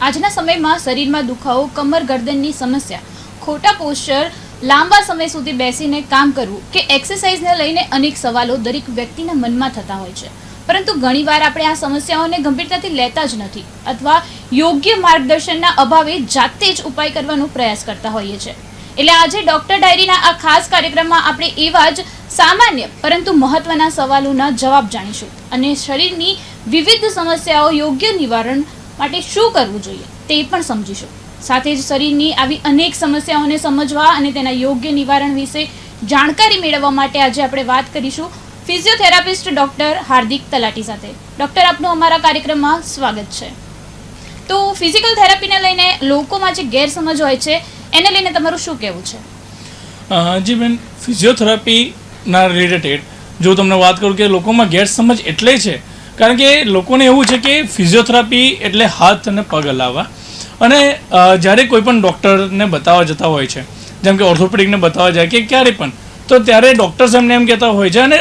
આજના સમયમાં શરીરમાં દુખાવો, કમર ગરદનની સમસ્યા, ખોટા પોસ્ચર, લાંબા સમય સુધી બેસીને કામ કરવું કે એક્સરસાઇઝને લઈને અનેક સવાલો દરેક વ્યક્તિના મનમાં થતા હોય છે. પરંતુ ઘણીવાર આપણે આ સમસ્યાઓને ગંભીરતાથી લેતા જ નથી અથવા યોગ્ય માર્ગદર્શનના અભાવે જાતે જ ઉપાય કરવાનો પ્રયાસ કરતા હોઈએ છીએ. એટલે આજે ડોક્ટર ડાયરીના આ ખાસ કાર્યક્રમમાં આપણે એવા જ સામાન્ય પરંતુ મહત્વના સવાલોના જવાબ જાણીશું અને શરીરની વિવિધ સમસ્યાઓ યોગ્ય નિવારણ માટે શું કરવું જોઈએ તે પણ સમજીશું. સાથે જ શરીરની આવી અનેક સમસ્યાઓને સમજવા અને તેના યોગ્ય નિવારણ વિશે જાણકારી મેળવવા માટે આજે આપણે વાત કરીશું ફિઝિયોથેરાપિસ્ટ ડૉક્ટર હાર્દિક તલાટી સાથે. ડૉક્ટર, આપનું અમારા કાર્યક્રમમાં સ્વાગત છે. તો ફિઝિકલ થેરાપીને લઈને લોકોમાં જે ગેરસમજ હોય છે એને લઈને તમારું શું કહેવું છે? જી બેન, ફિઝિયોથેરાપીના રિલેટેડ જો તમને વાત કરું કે લોકોમાં ગેરસમજ એટલે છે કારણ કે લોકોને એવું છે કે ફિઝિયોથેરાપી એટલે હાથ અને પગ હલાવવા, અને જ્યારે કોઈ પણ ડૉક્ટરને બતાવવા જતા હોય છે, જેમ કે ઓર્થોપેડિકને બતાવવા જાય કે ક્યારે પણ, તો ત્યારે ડૉક્ટર્સ એમને એમ કહેતા હોય છે અને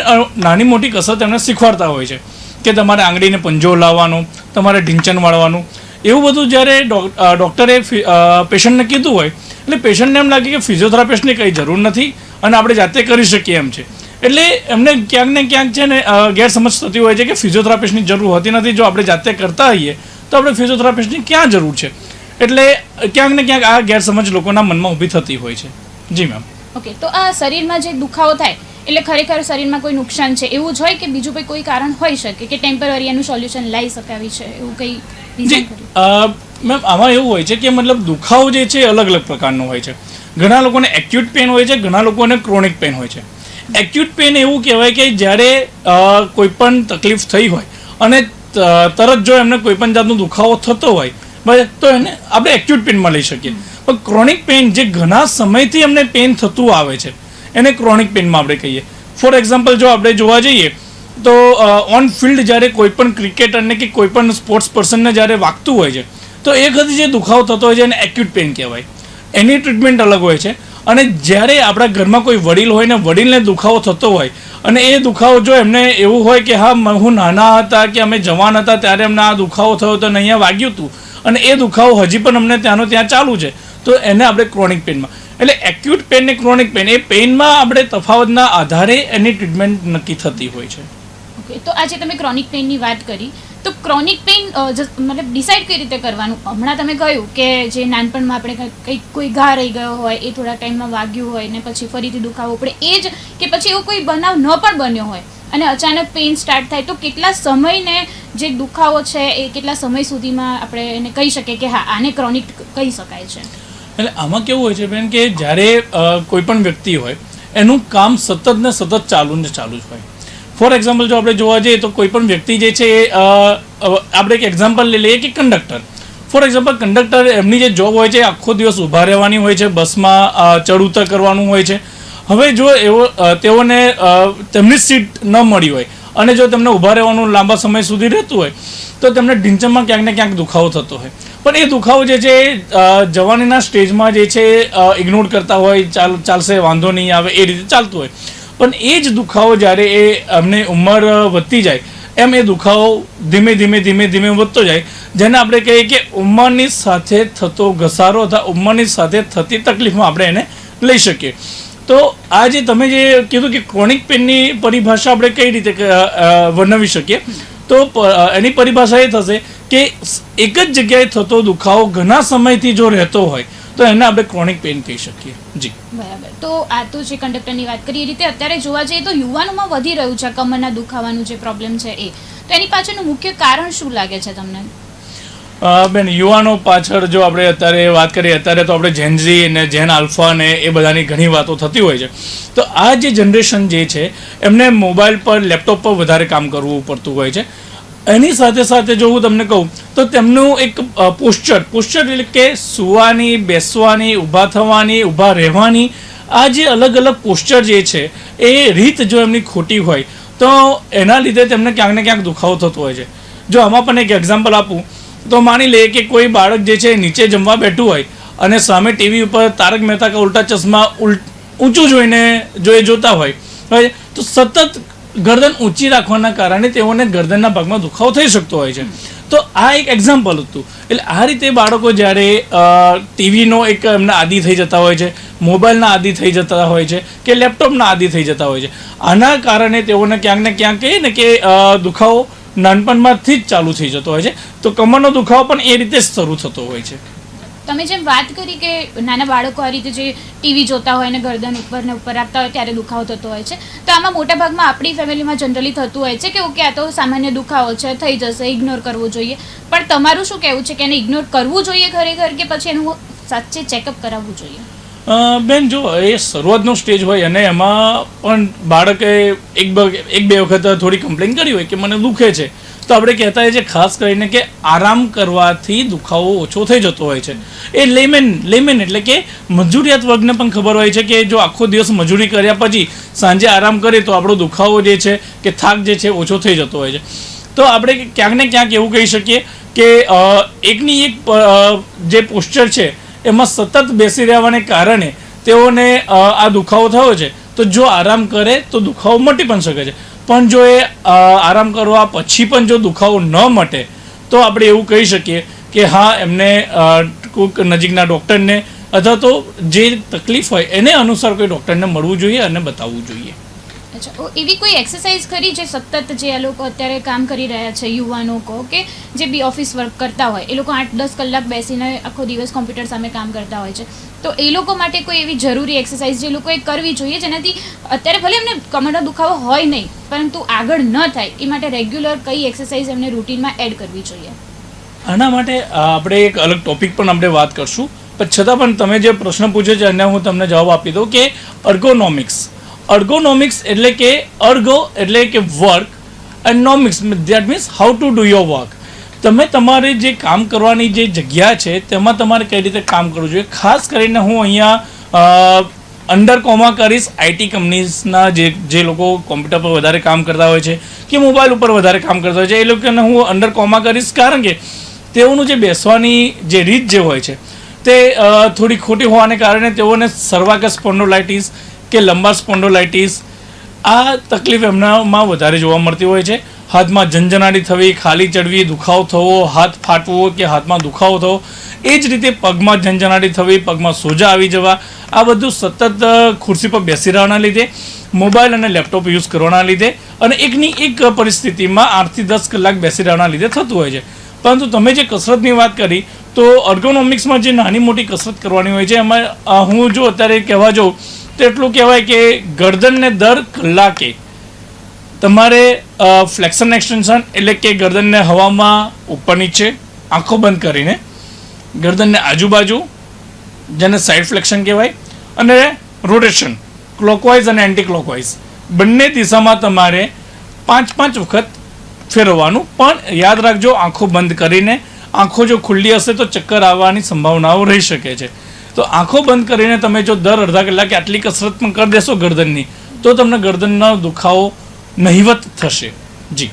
નાની મોટી કસરત એમને શીખવાડતા હોય છે કે તમારે આંગળીને પંજો લાવવાનો, તમારે ઢીંચણ વાળવાનું, એવું બધું જ્યારે ડૉક્ટરે પેશન્ટને કીધું હોય એટલે પેશન્ટને એમ લાગે કે ફિઝિયોથેરાપિસ્ટની કંઈ જરૂર નથી અને આપણે જાતે કરી શકીએ એમ છે. એટલે એમને ક્યાંક ને ક્યાંક છે ને ગેરસમજ થતી હોય છે કે ફિઝિયોથેરાપિસ્ટની જરૂર હોતી નથી. જો આપણે જાતે કરતા હોઈએ તો આપણે ફિઝિયોથેરાપિસ્ટની ક્યાં જરૂર છે? એટલે ક્યાંક ને ક્યાંક આ ગેરસમજ લોકોના મનમાં ઊભી થતી હોય છે. જી મેમ. ઓકે, તો આ શરીરમાં જે દુખાવો થાય એટલે ખરેખર શરીરમાં કોઈ નુકસાન છે એવું જ હોય કે બીજું કોઈ કારણ હોઈ શકે કે ટેમ્પરરી એનું સોલ્યુશન લાવી શકાવી છે એવું કંઈ રીઝન ખરું? મેમ, આમાં એવું હોય છે કે મતલબ દુખાવો જે છે એ અલગ અલગ પ્રકારનો હોય છે. ઘણા લોકોને એક્યુટ પેન હોય છે, ઘણા લોકોને ક્રોનિક પેન હોય છે. એક્યુટ પેન એવું કહેવાય કે જ્યારે કોઈ પણ તકલીફ થઈ હોય અને તરત જો એમને કોઈ પણ જાતનો દુખાવો થતો હોય બરાબર, તો એને આપણે એક્યુટ પેનમાં લઈ શકીએ. પણ ક્રોનિક પેન જે ઘણા સમયથી એમને પેન થતું આવે છે એને ક્રોનિક પેનમાં આપણે કહીએ. ફોર એક્ઝામ્પલ, જો આપણે જોવા જઈએ તો ઓન ફિલ્ડ જ્યારે કોઈ પણ ક્રિકેટરને કે કોઈ પણ સ્પોર્ટ્સ પર્સનને જ્યારે વાગતું હોય છે તો એ વખતે જે દુખાવો થતો હોય છે એને એક્યુટ પેન કહેવાય. એની ટ્રીટમેન્ટ અલગ હોય છે. અને જ્યારે આપણા ઘરમાં કોઈ વડીલ હોય ને વડીલને દુખાવો થતો હોય અને એ દુખાવો જો એમને એવું હોય કે હા હું નાના હતા કે અમે જવાન હતા ત્યારે અમને આ દુખાવો થયો તો અહીંયા વાગ્યું હતું અને એ દુખાવો હજી પણ અમને ત્યાંનો ત્યાં ચાલુ છે, તો એને આપણે ક્રોનિક પેનમાં. એટલે એક્યુટ પેન ને ક્રોનિક પેન એ પેનમાં આપણે તફાવતના આધારે એની ટ્રીટમેન્ટ નક્કી થતી હોય છે. ઓકે, તો આજે તમે ક્રોનિક પેનની વાત કરી, તો ક્રોનિક પેન મતલબ ડિસાઇડ કઈ રીતે કરવાનું? હમણાં તમે કહ્યું કે જે નાનપણમાં આપણે કંઈક કોઈ ઘા રહી ગયો હોય, એ થોડા ટાઈમમાં વાગ્યું હોય ને પછી ફરીથી દુખાવો પડે, એ જ કે પછી એવો કોઈ બનાવ ન પણ બન્યો હોય અને અચાનક પેન સ્ટાર્ટ થાય, તો કેટલા સમયને જે દુખાવો છે એ કેટલા સમય સુધીમાં આપણે એને કહી શકીએ કે હા આને ક્રોનિક કહી શકાય છે? એટલે આમાં કેવું હોય છે બેન કે જ્યારે કોઈ પણ વ્યક્તિ હોય એનું કામ સતત ને સતત ચાલુ જ હોય. ફોર એક્ઝામ્પલ, જો આપણે જોવા જઈએ તો કોઈ પણ વ્યક્તિ જે છે એ આપણે એક એક્ઝામ્પલ લઈ લઈએ કે કંડક્ટર. ફોર એક્ઝામ્પલ, કંડક્ટર એમની જે જોબ હોય છે આખો દિવસ ઊભા રહેવાની હોય છે, બસમાં ચડ ઉતર કરવાનું હોય છે. હવે જો તેઓને તેમની સીટ ન મળી હોય અને જો તેમને ઊભા રહેવાનું લાંબા સમય સુધી રહેતું હોય તો તેમને ઢીંચણમાં ક્યાંક ને ક્યાંક દુખાવો થતો હોય. પણ એ દુખાવો જે છે જવાનીના સ્ટેજમાં જે છે ઇગ્નોર કરતા હોય, ચાલશે વાંધો નહીં આવે એ રીતે ચાલતું હોય. પણ એ જ દુખાવો જ્યારે એ એમને ઉંમર વધતી જાય એમ એ દુખાવો ધીમે ધીમે વધતો જાય, જેને આપણે કહીએ કે ઉંમરની સાથે થતો ઘસારો અથવા ઉંમરની સાથે થતી તકલીફમાં આપણે એને લઈ શકીએ. તો આ જે તમે જે કીધું કે ક્રોનિક પેનની પરિભાષા આપણે કઈ રીતે વર્ણવી શકીએ, તો એની પરિભાષા એ થશે કે એક જ જગ્યાએ થતો દુખાવો ઘણા સમયથી જો રહેતો હોય તો એને આપણે ક્રોનિક પેન કહી શકીએ. જી બરાબર. તો આ તો જે કંડક્ટરની વાત કરી એ રીતે અત્યારે જોવા જઈએ તો યુવાનોમાં વધી રહ્યું છે કમરના દુખાવાનું જે પ્રોબ્લેમ છે એ, તો એની પાછળનું મુખ્ય કારણ શું લાગે છે તમને? બેન, યુવાનો પાછળ જો આપણે અત્યારે વાત કરીએ, અત્યારે તો આપણે જેન ઝી અને જેન આલ્ફા ને એ બધાની ઘણી વાતો થતી હોય છે. તો આ જે જનરેશન જે છે એમને મોબાઈલ પર, લેપટોપ પર વધારે કામ કરવું પડતું હોય છે. એની સાથે સાથે જો હું તમને કહું તો તેમનું એક પોસ્ચર એટલે કે સૂવાની, બેસવાની, ઊભા થવાની, ઊભા રહેવાની, આ જે અલગ અલગ પોસ્ચર જે છે એ રીત જો એમની ખોટી હોય તો એના લીધે તેમને ક્યાંક ને ક્યાંક દુખાવો થતો હોય છે. જો આમાં પણ એક એક્ઝામ્પલ આપું તો માની લઈએ કે કોઈ બાળક જે છે નીચે જમવા બેઠું હોય અને સામે ટીવી ઉપર તારક મહેતા કા ઉલ્ટા ચશ્મા ઊંચું જોઈને જો એ જોતા હોય તો સતત ગરદન ઊંચી રાખવાના કારણે તેઓને ગરદનના ભાગમાં દુખાવો થઈ શકતો હોય છે. તો આ એક એક્ઝામ્પલ હતું. એટલે આ રીતે બાળકો જ્યારે ટીવીનો એક એમના આદી થઈ જતા હોય છે, મોબાઈલના આદી થઈ જતા હોય છે કે લેપટોપના આદી થઈ જતા હોય છે, આના કારણે તેઓને ક્યાંક ને ક્યાંક કહીએ ને કે દુખાવો નાનપણમાંથી જ ચાલુ થઈ જતો હોય છે. તો કમરનો દુખાવો પણ એ રીતે જ શરૂ થતો હોય છે. તમે જેમ વાત કરી કે નાના બાળકો આ રીતે જે ટીવી જોતા હોય ને ગરદન ઉપર ને ઉપર આપતા હોય ત્યારે દુખાવો થતો હોય છે, તો આમાં મોટા ભાગમાં આપણી ફેમિલીમાં જનરલી થતું હોય છે કે ઓકે આ તો સામાન્ય દુખાવો છે, થઈ જશે, ઇગ્નોર કરવો જોઈએ. પણ તમારું શું કહેવું છે કે એને ઇગ્નોર કરવું જોઈએ ખરેખર, કે પછી એનું સાચે ચેકઅપ કરાવવું જોઈએ? બેન, જો એ શરૂઆતનો સ્ટેજ હોય અને એમાં પણ બાળકે એક બે વખત થોડી કમ્પ્લેન કરી હોય કે મને દુખે છે, તો આપણે કહેતા હોય છે ખાસ કરીને કે આરામ કરવાથી દુખાવો ઓછો થઈ જતો હોય છે. એ લેમેન એટલે કે મજૂરિયાત વર્ગને પણ ખબર હોય છે કે જો આખો દિવસ મજૂરી કર્યા પછી સાંજે આરામ કરીએ તો આપણો દુખાવો જે છે કે થાક જે છે ઓછો થઈ જતો હોય છે. તો આપણે ક્યાંક ને ક્યાંક એવું કહી શકીએ કે એકની એક જે પોસ્ચર છે એમાં સતત બેસી રહેવાને કારણે તેઓને આ દુખાવો થયો છે. તો જો આરામ કરે તો દુખાવો મટી પણ શકે છે, પણ જો એ આરામ કરવા પછી પણ જો દુખાવો ન મટે તો આપણે એવું કહી શકીએ કે હા, એમને કોઈક નજીકના ડૉક્ટરને અથવા તો જે તકલીફ હોય એને અનુસાર કોઈ ડૉક્ટરને મળવું જોઈએ અને બતાવવું જોઈએ. અચ્છા, એવી કોઈ એક્સરસાઇઝ ખરી જે સતત જે આ લોકો અત્યારે કામ કરી રહ્યા છે, યુવાનો કહો કે જે બી ઓફિસ વર્ક કરતા હોય, એ લોકો 8-10 કલાક બેસીને આખો દિવસ કોમ્પ્યુટર સામે કામ કરતા હોય છે, તો એ લોકો માટે કોઈ એવી જરૂરી એક્સરસાઇઝ જે લોકોએ કરવી જોઈએ જેનાથી અત્યારે ભલે એમને કમરનો દુખાવો હોય નહીં પરંતુ આગળ ન થાય એ માટે રેગ્યુલર કઈ એક્સરસાઇઝ એમને રૂટીનમાં એડ કરવી જોઈએ? આના માટે આપણે એક અલગ ટોપિક પણ આપણે વાત કરશું, પણ છતાં પણ તમે જે પ્રશ્ન પૂછ્યો છે એને હું તમને જવાબ આપી દઉં કે અર્ગોનોમિક્સ એટલે કે અર્ગો એટલે કે work and nomics that means how to do your work. તમે તમારી જે કામ કરવાની જે જગ્યા છે તેમાં તમારે કઈ રીતે કામ કરવું જોઈએ. ખાસ કરીને હું અહીંયા અંડર કોમા કરીશ આઈટી કંપનીઝના જે લોકો કોમ્પ્યુટર પર વધારે કામ કરતા હોય છે કે મોબાઈલ ઉપર વધારે કામ કરતા હોય છે એ લોકોને હું અંડર કોમા કરીશ, કારણ કે તેઓનું જે બેસવાની જે રીત જે હોય છે તે થોડી ખોટી હોવાને કારણે તેઓને સર્વાઇકલ સ્પોન્ડિલાઇટિસ કે લંબાર સ્પોન્ડિલાઇટિસ આ તકલીફ એમનામાં વધારે જોવા મળતી હોય છે. હાથમાં ઝંઝનાટી થવી, ખાલી ચડવી, દુખાવો થવો, હાથ ફાટવો કે હાથમાં દુખાવો થવો, એ જ રીતે પગમાં ઝંઝનાટી થવી, પગમાં સોજા આવી જવા, આ બધું સતત ખુરશી પર બેસી રહેવાના લીધે, મોબાઈલ અને લેપટોપ યુઝ કરવાના લીધે અને એકની એક પરિસ્થિતિમાં 8 થી 10 કલાક બેસી રહેવાના લીધે થતું હોય છે. પરંતુ તમે જે કસરતની વાત કરી તો અર્ગોનોમિક્સમાં જે નાની મોટી કસરત કરવાની હોય છે એમાં હું જો અત્યારે કહેવા જાઉં તો એટલું કહેવાય કે ગરદનને દર કલાકે તમારે ફ્લેક્શન એક્સટેન્શન એટલે કે ગરદનને હવામાં ઉપર નીચે આંખો બંધ કરીને ગરદનને આજુબાજુ, જેને સાઇડ ફ્લેક્શન કહેવાય, અને રોટેશન ક્લોકવાઇઝ અને એન્ટી ક્લોકવાઇઝ બંને દિશામાં તમારે 5-5 વખત ફેરવવાનું. પણ યાદ રાખજો, આંખો બંધ કરીને. આંખો જો ખુલ્લી હશે તો ચક્કર આવવાની સંભાવનાઓ રહી શકે છે. તો આંખો બંધ કરીને તમે જો દર અડધા કલાકે આટલી કસરત પણ કરી દેશો ગરદનની, તો તમને ગરદનનો દુખાવો નહિવત થશે. જી,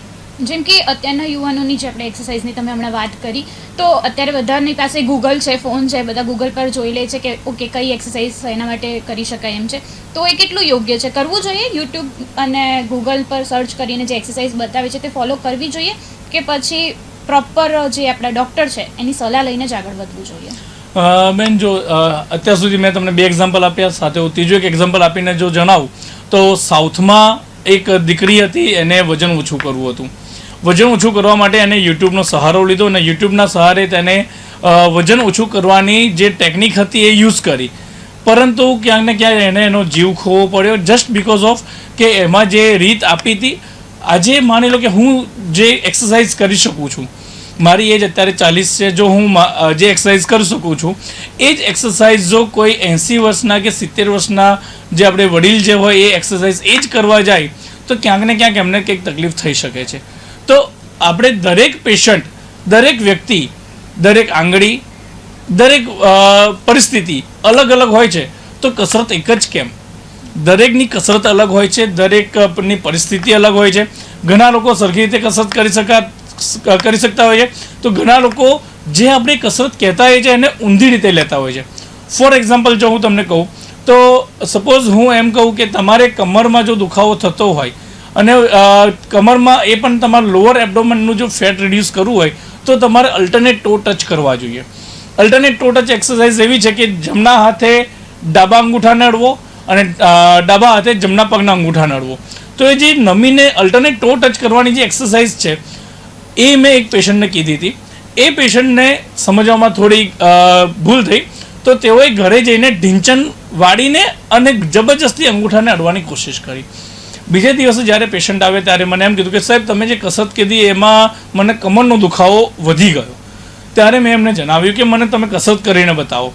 જેમ કે અત્યારના યુવાનોની જે આપણે એક્સરસાઇઝની તમે હમણાં વાત કરી, તો અત્યારે બધાની પાસે ગૂગલ છે, ફોન છે, બધા ગૂગલ પર જોઈ લે છે કે ઓકે કઈ એક્સરસાઇઝ એના માટે કરી શકાય એમ છે, તો એ કેટલું યોગ્ય છે? કરવું જોઈએ? યુટ્યુબ અને ગૂગલ પર સર્ચ કરીને જે એક્સરસાઇઝ બતાવે છે તે ફોલો કરવી જોઈએ કે પછી પ્રોપર જે આપણા ડૉક્ટર છે એની સલાહ લઈને જ આગળ વધવું જોઈએ? બેન, જો અત્યાર સુધી મેં તમને 2 એક્ઝામ્પલ આપ્યા, સાથે હું ત્રીજું એક એક્ઝામ્પલ આપીને જો જણાવું તો સાઉથમાં એક દીકરી હતી, એને વજન ઓછું કરવું હતું. વજન ઓછું કરવા માટે એને યુટ્યુબનો સહારો લીધો અને યુટ્યુબના સહારે તેને વજન ઓછું કરવાની જે ટેકનિક હતી એ યુઝ કરી, પરંતુ ક્યાંક ને ક્યાંક એને એનો જીવ ખોવો પડ્યો જસ્ટ બિકોઝ ઓફ કે એમાં જે રીત આપી હતી. આજે માની લો કે હું જે એક્સરસાઇઝ કરી શકું છું, મારી એજ અત્યારે 40 છે, જો હું જે એક્સરસાઇઝ કરી શકું છું એ જ એક્સરસાઇઝ જો કોઈ 80 વર્ષના કે 70 વર્ષના જે આપણે વડીલ જે હોય એ એક્સરસાઇઝ એ જ કરવા જાય તો ક્યાંક ને ક્યાંક એમને કંઈક તકલીફ થઈ શકે છે. તો આપણે દરેક પેશન્ટ, દરેક વ્યક્તિ, દરેક આંગળી, દરેક પરિસ્થિતિ અલગ અલગ હોય છે. તો કસરત એક જ કેમ? દરેકની કસરત અલગ હોય છે, દરેકની પરિસ્થિતિ અલગ હોય છે. ઘણા લોકો સરખી રીતે કસરત કરી શકતા હોય છે, તો ઘણા લોકો જે આપણે કસરત કહેતા હોય છે એને ઊંધી રીતે લેતા હોય છે. ફોર એક્ઝામ્પલ જો હું તમને કહું તો સપોઝ હું એમ કહું કે તમારે કમરમાં જો દુખાવો થતો હોય અને કમરમાં એ પણ તમારે લોઅર એબડોમનનું જો ફેટ રિડ્યુસ કરવું હોય તો તમારે અલ્ટરનેટ ટો ટચ કરવા જોઈએ. અલ્ટરનેટ ટો ટચ એક્સરસાઇઝ એવી છે કે જમણા હાથે ડાબા અંગૂઠાને અડવો અને ડાબા હાથે જમણા પગના અંગૂઠાને અડવો. તો એ જે નમીને અલ્ટરનેટ ટો ટચ કરવાની જે એક્સરસાઇઝ છે એ મેં એક પેશન્ટને કીધી હતી. એ પેશન્ટને સમજવામાં થોડી ભૂલ થઈ, તો તેઓએ ઘરે જઈને ઢીંચણ વાળીને અને જબરજસ્તી અંગૂઠાને અડવાની કોશિશ કરી. બીજે દિવસે જ્યારે પેશન્ટ આવે ત્યારે મને એમ કીધું કે સાહેબ તમે જે કસરત કીધી એમાં મને કમરનો દુખાવો વધી ગયો. ત્યારે મેં એમને જણાવ્યું કે મને તમે કસરત કરીને બતાવો.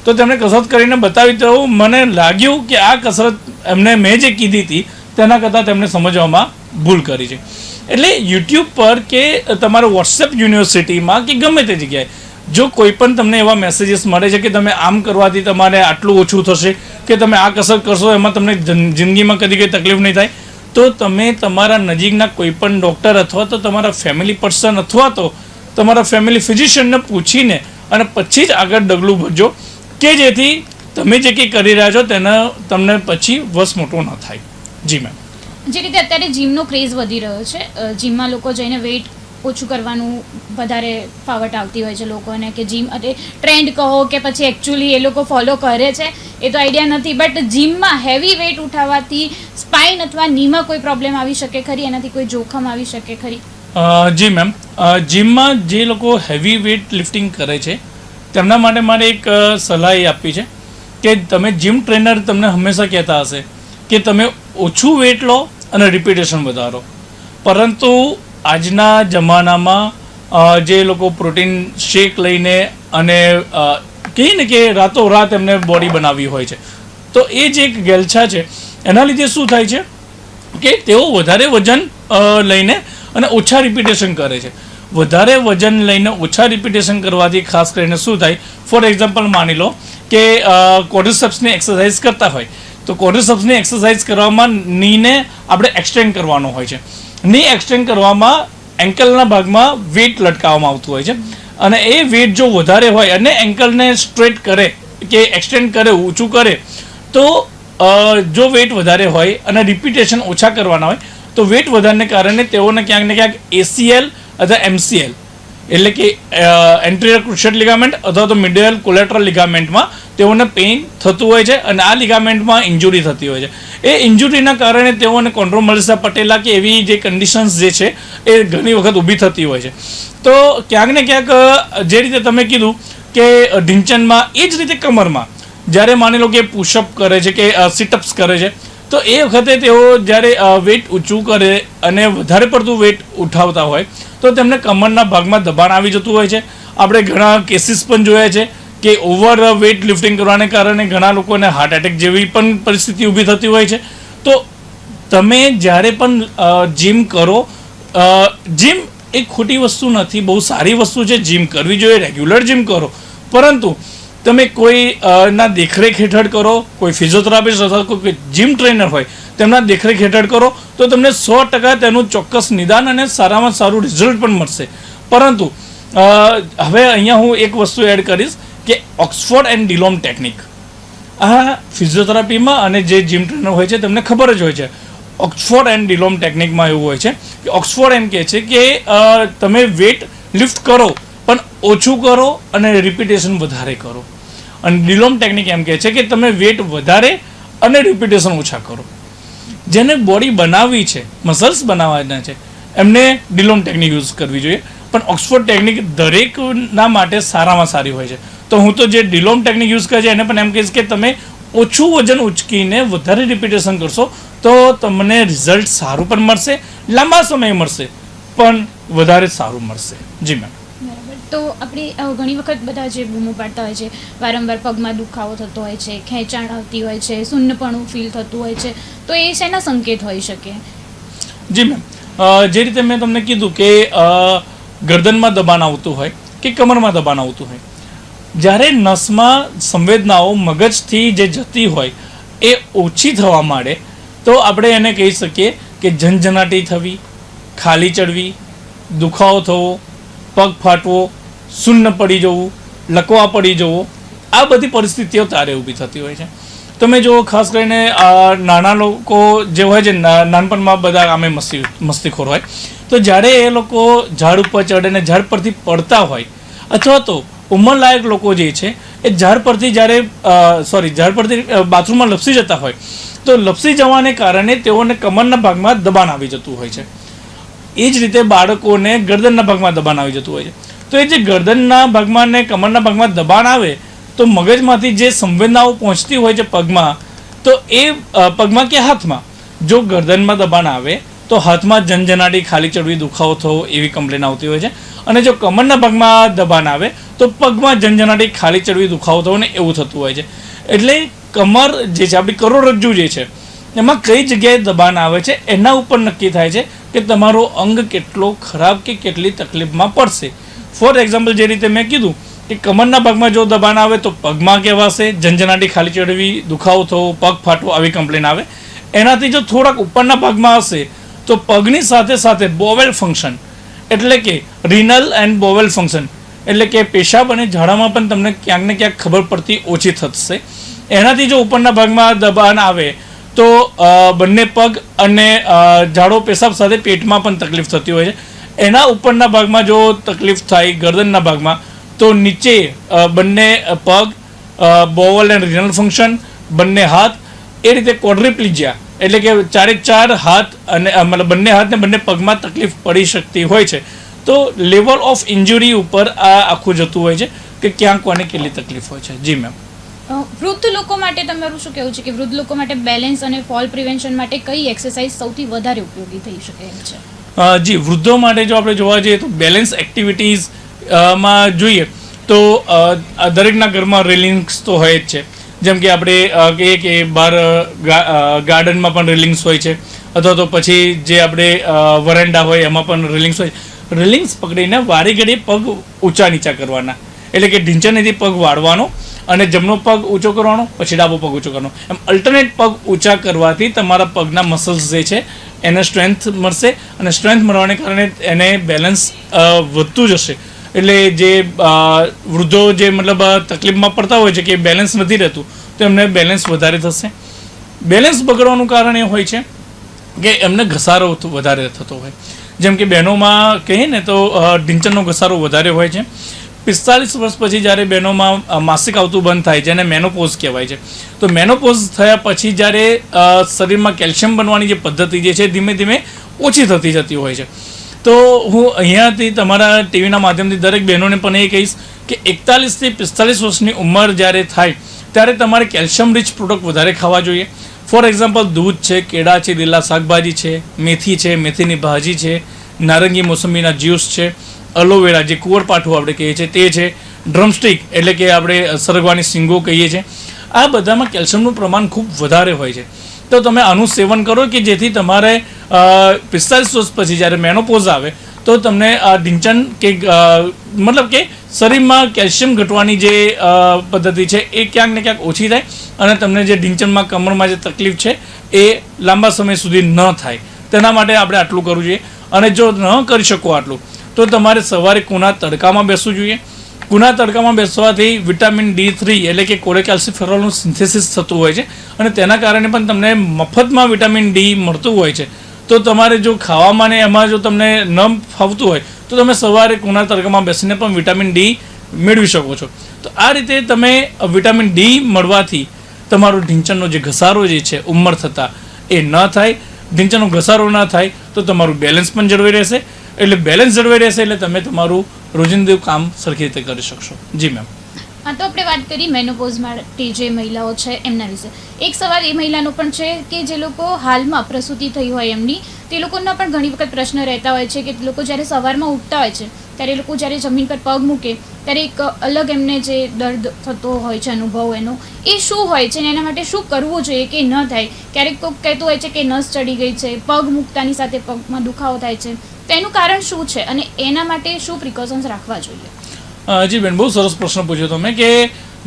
તો તેમણે કસરત કરીને બતાવી તો મને લાગ્યું કે આ કસરત એમને મેં જે કીધી હતી તેના કરતાં તેમણે સમજવામાં ભૂલ કરી છે. એટલે યુટ્યુબ પર કે તમારા વોટ્સએપ યુનિવર્સિટીમાં કે ગમે તે જગ્યાએ જો કોઈ પણ તમને એવા મેસેજીસ મળે છે કે તમે આમ કરવાથી તમારે આટલું ઓછું થશે કે તમે આ કસરત કરશો એમાં તમને જિંદગીમાં કદી કંઈ તકલીફ નહીં થાય, તો તમે તમારા નજીકના કોઈ પણ ડૉક્ટર અથવા તો તમારા ફેમિલી પર્સન અથવા તો તમારા ફેમિલી ફિઝિશિયનને પૂછીને અને પછી જ આગળ ડગલું ભરજો કે જેથી તમે જે કંઈ કરી રહ્યા છો તેના તમને પછી વશ મોટો ન થાય. જી મેમ. જે રીતે અત્યારે જીમનો ક્રેઝ વધી રહ્યો છે, જીમમાં લોકો જઈને વેઇટ ઓછું કરવાનું વધારે ફાવટ આવતી હોય છે લોકોને, કે જીમ અને ટ્રેન્ડ કહો કે પછી એકચ્યુઅલી એ લોકો ફોલો કરે છે એ તો આઈડિયા નથી, બટ જીમમાં હેવી વેઇટ ઉઠાવવાથી સ્પાઇન અથવા નીમાં કોઈ પ્રોબ્લેમ આવી શકે ખરી? એનાથી કોઈ જોખમ આવી શકે ખરી? જી મેમ, જીમમાં જે લોકો હેવી વેઇટ લિફ્ટિંગ કરે છે તેમના માટે મારે એક સલાહ એ આપવી છે કે તમે જીમ ટ્રેનર તમને હંમેશા કહેતા હશે કે તમે ઓછું વેઇટ લો અને રિપીટેશન વધારો, પરંતુ આજના જમાનામાં જે લોકો પ્રોટીન શેક લઈને અને કહીએ ને કે રાતોરાત એમને બોડી બનાવવી હોય છે, તો એ જે એક ગેલછા છે એના લીધે શું થાય છે કે તેઓ વધારે વજન લઈને અને ઓછા રિપીટેશન કરે છે. વધારે વજન લઈને ઓછા રિપીટેશન કરવાથી ખાસ કરીને શું થાય, ફોર એક્ઝામ્પલ માની લો કે ક્વોડ્રિસેપ્સની એક્સરસાઇઝ કરતા હોય તો ક્વોડ્રિસેપ્સની એક્સરસાઇઝ કરવામાં નીને આપણે એક્સટેન્ડ કરવાનો હોય છે. ની એક્સટેન્ડ કરવામાં એન્કલના ભાગમાં વેઇટ લટકાવવામાં આવતું હોય છે અને એ વેઇટ જો વધારે હોય અને એન્કલને સ્ટ્રેટ કરે કે એક્સટેન્ડ કરે, ઊંચું કરે, તો જો વેઇટ વધારે હોય અને રિપીટેશન ઓછા કરવાના હોય તો વેઇટ વધારને કારણે તેઓને ક્યાંક ને ક્યાંક ACL અથવા MCL એટલે કે એન્ટિરિયર ક્રુશિયટ લિગામેન્ટ અથવા તો મિડિયલ કોલેટરલ લિગામેન્ટમાં તેઓને પેઇન થતું હોય છે અને આ લિગામેન્ટમાં ઇન્જુરી થતી હોય છે. એ ઇન્જુરીના કારણે તેઓને કોન્ડ્રોમલાઇસિસ પટેલા કે એવી જે કન્ડિશન્સ જે છે એ ઘણી વખત ઊભી થતી હોય છે. તો ક્યાંક ને ક્યાંક જે રીતે તમે કીધું કે ઢીંચણમાં, એ જ રીતે કમરમાં જ્યારે માની લો કે પુશઅપ કરે છે કે સિટઅપ્સ કરે છે, તો એ વખતે તેઓ જ્યારે વેઇટ ઊંચું કરે અને વધારે પડતું વેઇટ ઉઠાવતા હોય તો તેમને કમરના ભાગમાં દબાણ આવી જતું હોય છે. આપણે ઘણા કેસીસ પણ જોયા છે કે ઓવર વેઇટ લિફ્ટિંગ કરવાને કારણે ઘણા લોકોને હાર્ટ એટેક જેવી પણ પરિસ્થિતિ ઊભી થતી હોય છે. તો તમે જ્યારે પણ જીમ કરો, જીમ એક ખોટી વસ્તુ નથી, બહુ સારી વસ્તુ છે, જીમ કરવી જોઈએ, રેગ્યુલર જીમ કરો, પરંતુ તમે કોઈ ના દેખરેખ હેઠળ કરો, કોઈ ફિઝિયોથેરાપિસ્ટ અથવા કોઈ જીમ ટ્રેનર હોય તેમના દેખરેખ હેઠળ કરો તો તમને 100% તેનું ચોક્કસ નિદાન અને સારામાં સારું રિઝલ્ટ પણ મળશે. પરંતુ હવે અહીંયા હું એક વસ્તુ એડ કરીશ કે ઓક્સફોર્ડ એન્ડ ડિલોમ ટેકનિક, આ ફિઝિયોથેરાપીમાં અને જે જીમ ટ્રેનર હોય છે તેમને ખબર જ હોય છે. ઓક્સફોર્ડ એન્ડ ડિલોમ ટેકનિકમાં એવું હોય છે કે ઓક્સફોર્ડ એમ કહે છે કે તમે વેઇટ લિફ્ટ કરો પણ ઓછું કરો અને રિપીટેશન વધારે કરો, અને ડિલોમ ટેકનિક એમ કહે છે કે તમે વેઇટ વધારે અને રિપીટેશન ઓછા કરો. જેને બોડી બનાવવી છે, મસલ્સ બનાવવાના છે, એમને ડિલોમ ટેકનિક યુઝ કરવી જોઈએ, પણ ઓક્સફોર્ડ ટેકનિક દરેકના માટે સારામાં સારી હોય છે. તો હું તો જે ડિલોમ ટેકનિક યુઝ કરે છે એને પણ એમ કહીશ કે તમે ઓછું વજન ઉચકીને વધારે રિપીટેશન કરશો તો તમને રિઝલ્ટ સારું પણ મળશે, લાંબા સમય મળશે, પણ વધારે સારું મળશે. જી મેમ. બરાબર. તો આપણે ઘણી વખત બધા જે બૂમો પાડતા હોય છે, વારંવાર પગમાં દુખાવો થતો હોય છે, ખેંચાણ આવતી હોય છે, શૂન્યપણું ફીલ થતું હોય છે, તો એ શેના સંકેત હોઈ શકે? જી મેમ, જે રીતે મેં તમને કીધું કે ગરદનમાં દબાણ આવતું હોય કે કમરમાં દબાણ આવતું હોય, જ્યારે નસમાં સંવેદનાઓ મગજથી જે જતી હોય એ ઓછી થવા માંડે તો આપણે એને કહી શકીએ કે ઝંઝનાટી થવી, ખાલી ચડવી, દુખાવો થવો, પગ ફાટવો, શૂન્ય પડી જવું, લકવા પડી જવો, આ બધી પરિસ્થિતિઓ તારે ઊભી થતી હોય છે. તમે જો ખાસ કરીને નાના લોકો જે હોય છે, નાનપણમાં બધા આમે મસ્તીખોર હોય, તો જ્યારે એ લોકો ઝાડ ઉપર ચડે અને ઝાડ પરથી પડતા હોય, અથવા તો ઉંમરલાયક લોકો જે છે એ ઝાડ પરથી ઝાડ પરથી બાથરૂમમાં લપસી જતા હોય, તો લપસી જવાને કારણે તેઓને કમરના ભાગમાં દબાણ આવી જતું હોય છે. એ જ રીતે બાળકોને ગરદનના ભાગમાં દબાણ આવી જતું હોય છે. તો એ જે ગરદનના ભાગમાં ને કમરના ભાગમાં દબાણ આવે તો મગજમાંથી જે સંવેદનાઓ પહોંચતી હોય છે પગમાં, તો એ પગમાં કે હાથમાં, જો ગરદનમાં દબાણ આવે તો હાથમાં જનજનાટી, ખાલી ચડવી, દુખાવો થવો એવી કમ્પ્લેન આવતી હોય છે. અને જો કમરના ભાગમાં દબાણ આવે તો પગમાં જનજનાટી, ખાલી ચડવી, દુખાવો થવો ને એવું થતું હોય છે. એટલે કમર જે છે, આપણી કરોડરજ્જુ જે છે, એમાં કઈ જગ્યાએ દબાણ આવે છે એના ઉપર નક્કી થાય છે કે તમારો અંગ કેટલો ખરાબ કે કેટલી તકલીફમાં પડશે. ફોર એક્ઝામ્પલ, જે રીતે મેં કીધું કે કમરના ભાગમાં જો દબાણ આવે તો પગમાં કહેવાશે, જનજનાટી, ખાલી ચડવી, દુખાવો થવો, પગ ફાટવો આવી કમ્પ્લેન આવે. એનાથી જો થોડાક ઉપરના ભાગમાં હશે તો પગની સાથે સાથે બોવેલ ફંક્શન, એટલે કે રિનલ એન્ડ બોવેલ ફંક્શન, એટલે કે પેશાબ અને ઝાડામાં પણ તમને ક્યાંક ને ક્યાંક ખબર પડતી ઓછી થશે. એનાથી જો ઉપરના ભાગમાં દબાણ આવે તો બંને પગ અને ઝાડો પેશાબ સાથે પેટમાં પણ તકલીફ થતી હોય છે. એના ઉપરના ભાગમાં જો તકલીફ થાય ગરદનના ભાગમાં, તો નીચે બંને પગ, બોવલ એન્ડ રિનલ ફંક્શન, બંને હાથ, એ રીતે ક્વોડ્રિપ્લિજિયા એટલે કે 4 હાથ અને મતલબ બંને હાથ ને બંને પગમાં તકલીફ પડી શકતી હોય છે. તો લેવલ ઓફ ઇન્જુરી ઉપર આ આખું જતું હોય છે કે ક્યાં કોને કેટલી તકલીફ હોય છે. જી મેમ. વૃદ્ધ લોકો માટે તમારું શું કહેવું છે કે વૃદ્ધ લોકો માટે બેલેન્સ અને ફોલ પ્રિવેન્શન માટે કઈ એક્સરસાઇઝ સૌથી વધારે ઉપયોગી થઈ શકે એમ છે? જી, વૃદ્ધો માટે જો આપણે જોવા જઈએ તો બેલેન્સ એક્ટિવિટીઝ માં જોઈએ તો દરેકના ઘરમાં રેલિંગ્સ તો હોય જ છે. જેમ કે આપણે કહીએ કે બહાર ગાર્ડનમાં પણ રેલિંગ્સ હોય છે, અથવા તો પછી જે આપણે વરાંડા હોય એમાં પણ રેલિંગ્સ હોય. રેલિંગ્સ પકડીને વારી ઘડી પગ ઊંચા નીચા કરવાના, એટલે કે ઢીંચણેથી પગ વાળવાનો અને જમણો પગ ઊંચો કરવાનો, પછી ડાબો પગ ઊંચો કરવાનો. એમ અલ્ટરનેટ પગ ઊંચા કરવાથી તમારા પગના મસલ્સ જે છે એને સ્ટ્રેન્થ મળશે, અને સ્ટ્રેન્થ મળવાને કારણે એને બેલેન્સ વધતું જશે. એટલે જે વૃદ્ધો જે મતલબ તકલીફમાં પડતા હોય છે કે બેલેન્સ નથી રહેતું, તો એમને બેલેન્સ વધારે થશે. બેલેન્સ બગડવાનું કારણ એ હોય છે કે એમને ઘસારો વધારે થતો હોય. જેમ કે બહેનોમાં કહીએ ને તો ઢીંચણનો ઘસારો વધારે હોય છે. 45 વર્ષ પછી જ્યારે બહેનોમાં માસિક આવતું બંધ થાય, જેને મેનોપોઝ કહેવાય છે, તો મેનોપોઝ થયા પછી જ્યારે શરીરમાં કેલ્શિયમ બનવાની જે પદ્ધતિ જે છે ધીમે ધીમે ઓછી થતી જતી હોય છે. તો હું અહીંયાથી તમારા ટીવીના માધ્યમથી દરેક બહેનોને પણ એ કહીશ કે 41 થી 45 વર્ષની ઉંમર જ્યારે થાય ત્યારે તમારે કેલ્શિયમ રીચ પ્રોડક્ટ વધારે ખાવા જોઈએ. ફોર એક્ઝામ્પલ, દૂધ છે, કેળા છે, લીલા શાકભાજી છે, મેથી છે, મેથીની ભાજી છે, નારંગી મોસંબીના જ્યુસ છે, એલોવેરા જે કુંવરપાઠું આપણે કહીએ છીએ તે છે, ડ્રમસ્ટિક એટલે કે આપણે સરગવાની શીંગો કહીએ છીએ. આ બધામાં કેલ્શિયમનું પ્રમાણ ખૂબ વધારે હોય છે. તો તમે આનું સેવન કરો કે જેથી તમારે 45 વર્ષ પછી જ્યારે મેનોપોઝ આવે તો તમને આ ઢીંચણ કે મતલબ કે શરીરમાં કેલ્શિયમ ઘટવાની જે પદ્ધતિ છે એ ક્યાંક ને ક્યાંક ઓછી થાય, અને તમને જે ઢીંચણમાં કમરમાં જે તકલીફ છે એ લાંબા સમય સુધી ન થાય. તેના માટે આપણે આટલું કરવું જોઈએ. અને જો ન કરી શકો આટલું તો તમારે સવારે કુના તડકામાં બેસવું જોઈએ. કુના તડકામાં બેસવાથી વિટામિન D3 એટલે કે કોલેકેલ્સિફેરોલનું સિન્થેસિસ થતું હોય છે, અને તેના કારણે પણ તમને મફતમાં વિટામિન D મળતું હોય છે. તો તમારે જો ખાવામાં ને એમાં જો તમને ન ફાવતું હોય તો તમે સવારે કુના તડકામાં બેસીને પણ વિટામિન D મેળવી શકો છો. તો આ રીતે તમે વિટામિન D મળવાથી તમારો ઢીંચણનો જે ઘસારો જે છે ઉંમર થતાં એ ન થાય. ઢીંચણનો ઘસારો ન થાય તો તમારું બેલેન્સ પણ જળવાઈ રહેશે. એટલે બેલેન્સ જળવાઈ રહેશે એટલે તમે તમારું રોજિંદુ કામ સરખી રીતે કરી શકશો. જી મેમ. હા, તો આપણે વાત કરી મેનોપોઝ માટે જે મહિલાઓ છે એમના વિશે. એક સવાલ એ મહિલાનો પણ છે કે જે લોકો હાલમાં પ્રસૂતિ થઈ હોય એમની, તે લોકોના પણ ઘણી વખત પ્રશ્ન રહેતા હોય છે કે લોકો જ્યારે સવારમાં ઉઠતા હોય છે ત્યારે લોકો જ્યારે જમીન પર પગ મૂકે ત્યારે એક અલગ એમને જે દર્દ થતો હોય છે અનુભવ એનો, એ શું હોય છે અને એના માટે શું કરવું જોઈએ કે ન થાય? ક્યારેક કોઈ કહેતું હોય છે કે નસ ચડી ગઈ છે, પગ મૂકતાની સાથે પગમાં દુખાવો થાય છે, તો એનું કારણ શું છે અને એના માટે શું પ્રિકોશન્સ રાખવા જોઈએ? જી બેન, બહુ સરસ પ્રશ્ન પૂછ્યો તમે કે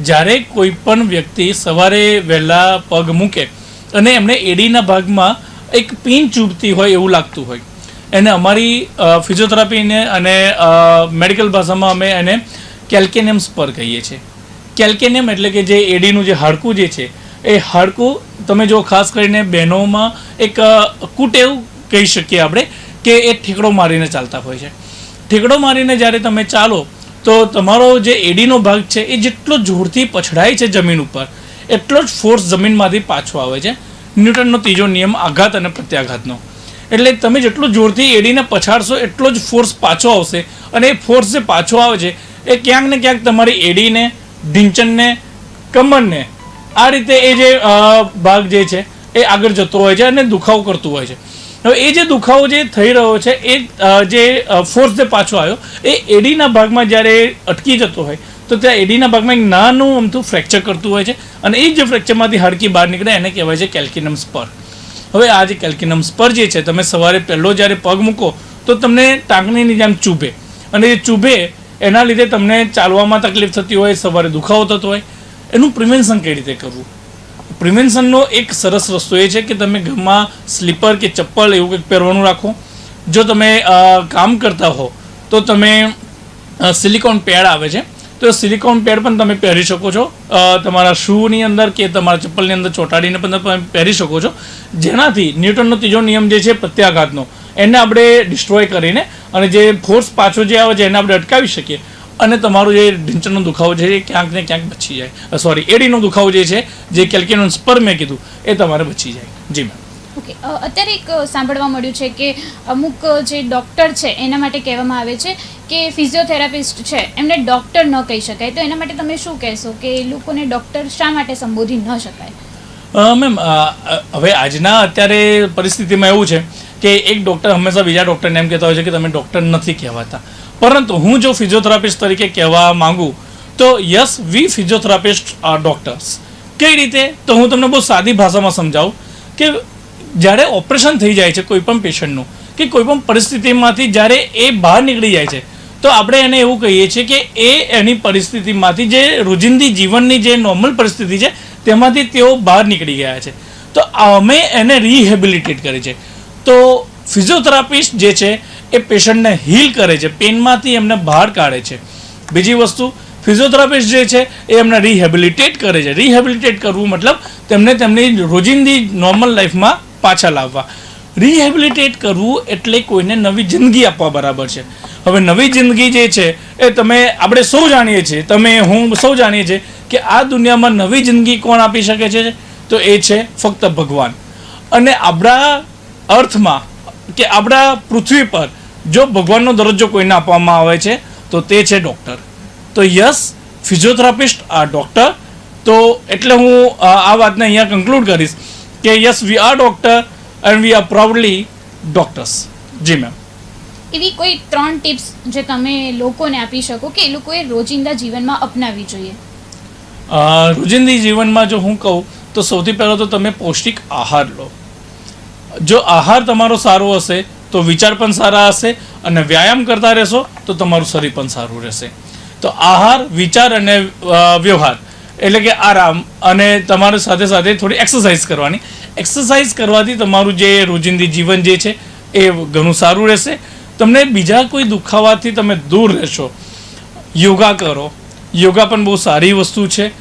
જ્યારે કોઈ પણ વ્યક્તિ સવારે વહેલા પગ મૂકે અને એમને એડીના ભાગમાં એક પિન ચૂભતી હોય એવું લાગતું હોય, એને અમારી ફિઝિયોથેરાપીને અને મેડિકલ ભાષામાં અમે એને કેલ્કેનિયમ સ્પર કહીએ છીએ. કેલ્કેનિયમ એટલે કે જે એડીનું જે હાડકું જે છે એ હાડકું તમે જો ખાસ કરીને બહેનોમાં એક કુટેવ કહી શકીએ આપણે કે એ ઠેકડો મારીને ચાલતા હોય છે. ઠેકડો મારીને જ્યારે તમે ચાલો તો તમારો જે એડીનો ભાગ છે એ જેટલો જોરથી પછડાય છે જમીન ઉપર એટલો જ ફોર્સ જમીનમાંથી પાછો આવે છે. ન્યૂટનનો ત્રીજો નિયમ આઘાત અને પ્રત્યાઘાતનો. એટલે તમે જેટલું જોરથી એડીને પછાડશો એટલો જ ફોર્સ પાછો આવશે અને એ ફોર્સ જે પાછો આવે છે એ ક્યાંક ને ક્યાંક તમારી એડીને, ઢીંચણને, કમરને આ રીતે એ જે ભાગ જે છે એ આગળ જતો હોય છે અને દુખાવો કરતું હોય છે. હવે એ જે દુખાવો જે થઈ રહ્યો છે એ જે ફોર્સ જે પાછો આવ્યો એ એડીના ભાગમાં જ્યારે અટકી જતો હોય તો ત્યાં એડીના ભાગમાં એક નાનું અમથું ફ્રેક્ચર કરતું હોય છે અને એ જે ફ્રેક્ચરમાંથી હાડકી બહાર નીકળે એને કહેવાય છે કેલ્કિનમ સ્પર. હવે આ જે કેલ્કિનમ સ્પર જે છે તમે સવારે પહેલો જ્યારે પગ મૂકો તો તમને ટાંકણીની જેમ ચૂભે અને એ ચૂભે એના લીધે તમને ચાલવામાં તકલીફ થતી હોય, સવારે દુખાવો થતો હોય. એનું પ્રિવેન્શન કઈ રીતે કરવું? પ્રિવેન્શનનો એક સરસ રસ્તો એ છે કે તમે ઘરમાં સ્લીપર કે ચપ્પલ એવું કંઈક પહેરવાનું રાખો. જો તમે કામ કરતા હો તો તમે સિલિકોન પેડ આવે છે તો સિલિકોન પેડ પણ તમે પહેરી શકો છો તમારા શૂની અંદર કે તમારા ચપ્પલની અંદર ચોંટાડીને પણ તમે પહેરી શકો છો. જેનાથી ન્યૂટનનો ત્રીજો નિયમ જે છે પ્રત્યાઘાતનો એને આપણે ડિસ્ટ્રોય કરીને અને જે ફોર્સ પાછો જે આવે છે એને આપણે અટકાવી શકીએ અને તમારો જે ઢીંચણનો દુખાવો છે એ ક્યાંક ને ક્યાંક બચી જાય. સોરી, એડીનો દુખાવો જે છે જે કેલ્કિનમ સ્પર મેં કીધું એ તમારે બચી જાય. જી મેમ. ઓકે, અત્યારે એક સાંભળવા મળ્યું છે કે અમુક જે ડૉક્ટર છે એના માટે કહેવામાં આવે છે કે ફિઝિયોથેરાપિસ્ટ છે એમને ડૉક્ટર ન કહી શકાય, તો એના માટે તમે શું કહેશો કે એ લોકોને ડૉક્ટર શા માટે સંબોધી ન શકાય? મેમ, હવે આજના અત્યારે પરિસ્થિતિમાં એવું છે કે એક ડૉક્ટર હંમેશા બીજા ડૉક્ટરને એમ કહેતા હોય છે કે તમે ડૉક્ટર નથી કહેવાતા. પરંતુ હું જો ફિઝિયોથેરાપિસ્ટ તરીકે કહેવા માંગુ તો યસ, વી ફિઝિયોથેરાપિસ્ટ આર ડૉક્ટર્સ. કઈ રીતે? તો હું તમને બહુ સાદી ભાષામાં સમજાવું કે જ્યારે ઓપરેશન થઈ જાય છે કોઈ પણ પેશન્ટનું કે કોઈ પણ પરિસ્થિતિમાંથી જ્યારે એ બહાર નીકળી જાય છે તો આપણે એને એવું કહીએ છીએ કે એ એની પરિસ્થિતિમાંથી જે રોજિંદી જીવનની જે નોર્મલ પરિસ્થિતિ છે તેમાંથી તેઓ બહાર નીકળી ગયા છે તો અમે એને રિહેબિલિટેટ કરીએ છીએ. તો ફિઝિયોથેરાપિસ્ટ જે છે એ પેશન્ટને હીલ કરે છે, પેનમાંથી એમને બહાર કાઢે છે. બીજી વસ્તુ, ફિઝિયોથેરાપિસ્ટ જે છે એ એમને રિહેબિલિટેટ કરે છે. રિહેબિલિટેટ કરવું મતલબ તેમને તેમની રોજિંદી નોર્મલ લાઈફમાં પાછા લાવવા. રિહેબિલિટેટ કરવું એટલે કોઈને નવી જિંદગી આપવા બરાબર છે. હવે નવી જિંદગી જે છે એ આપણે સૌ જાણીએ છીએ, તમે હું સૌ જાણીએ છીએ કે આ દુનિયામાં નવી જિંદગી કોણ આપી શકે છે? તો એ છે ફક્ત ભગવાન. અને આપણા અર્થમાં કે આપણા પૃથ્વી પર જો ભગવાનનો દરજ્જો કોઈને આપવામાં આવે છે તો તે છે ડૉક્ટર. તો યસ, ફિઝિયોથેરાપિસ્ટ આ ડૉક્ટર. તો એટલે હું આ વાતને અહીંયા કન્ક્લુડ કરીશ કે yes, we are doctor and we are proudly doctors. જી મેમ. એવી કોઈ 3 ટિપ્સ જે તમે લોકોને આપી શકો કે એ લોકોએ રોજિંદા જીવનમાં અપનાવવી જોઈએ? રોજિંદી જીવનમાં જો હું કહું તો સૌથી પહેલાં તો તમે પૌષ્ટિક આહાર લો. જો આહાર તમારો સારો હશે તો વિચાર પણ સારા હશે અને વ્યાયામ કરતા રહેશો તો તમારું શરીર પણ સારું રહેશે. તો આહાર, વિચાર અને વ્યવહાર એટલે કે આરામ અને તમારી સાથે સાથે થોડી એક્સરસાઇઝ કરવાની. એક્સરસાઇઝ કરવાથી તમારું જે રોજિંદી જીવન જે છે એ ઘણું સારું રહેશે. તમને બીજા કોઈ દુખાવાથી તમે દૂર રહેશો. યોગા કરો. યોગા પણ બહુ સારી વસ્તુ છે.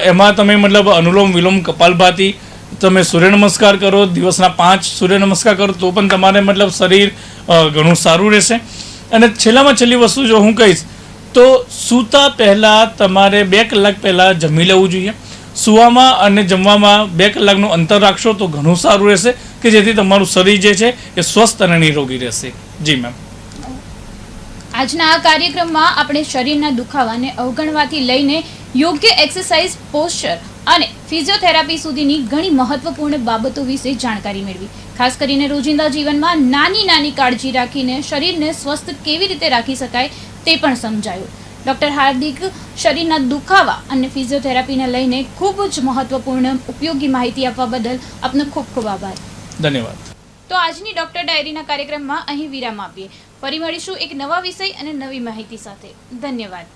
એમાં તમે મતલબ અનુલોમ વિલોમ, કપાલભાતી, તમે સૂર્ય નમસ્કાર કરો, દિવસના 5 સૂર્ય નમસ્કાર કરો તો પણ તમારે મતલબ શરીર ઘણું સારું રહેશે. અને છેલ્લામાં છેલ્લી વસ્તુ જો હું કહીશ તો સૂતા પહેલાં તમારે 2 કલાક પહેલાં જમી લેવું જોઈએ. સૂવામાં અને જમવામાં 2 કલાકનું અંતર રાખશો તો ઘણું સારું રહેશે કે જેથી તમારું શરીર જે છે એ સ્વસ્થ અને નિરોગી રહેશે. જી મેમ. આજના આ કાર્યક્રમમાં આપણે શરીરના દુખાવાને અવગણવાથી લઈને યોગ્ય એક્સરસાઇઝ, પોસ્ચર અને ફિઝિયોથેરાપી સુધીની ઘણી મહત્વપૂર્ણ બાબતો વિશે જાણકારી મેળવી. ખાસ કરીને રોજિંદા જીવનમાં નાની નાની કાળજી રાખીને શરીરને સ્વસ્થ કેવી રીતે રાખી શકાય તે પણ સમજાયું. ડૉક્ટર હાર્દિક શરીરના દુખાવા અને ફિઝિયોથેરાપીને લઈને ખૂબ જ મહત્વપૂર્ણ ઉપયોગી માહિતી આપવા બદલ આપનો ખૂબ ખૂબ આભાર. ધન્યવાદ. તો આજની ડૉક્ટર ડાયરીના કાર્યક્રમમાં અહીં વિરામ આપીએ. ફરી મળીશું એક નવા વિષય અને નવી માહિતી સાથે. ધન્યવાદ.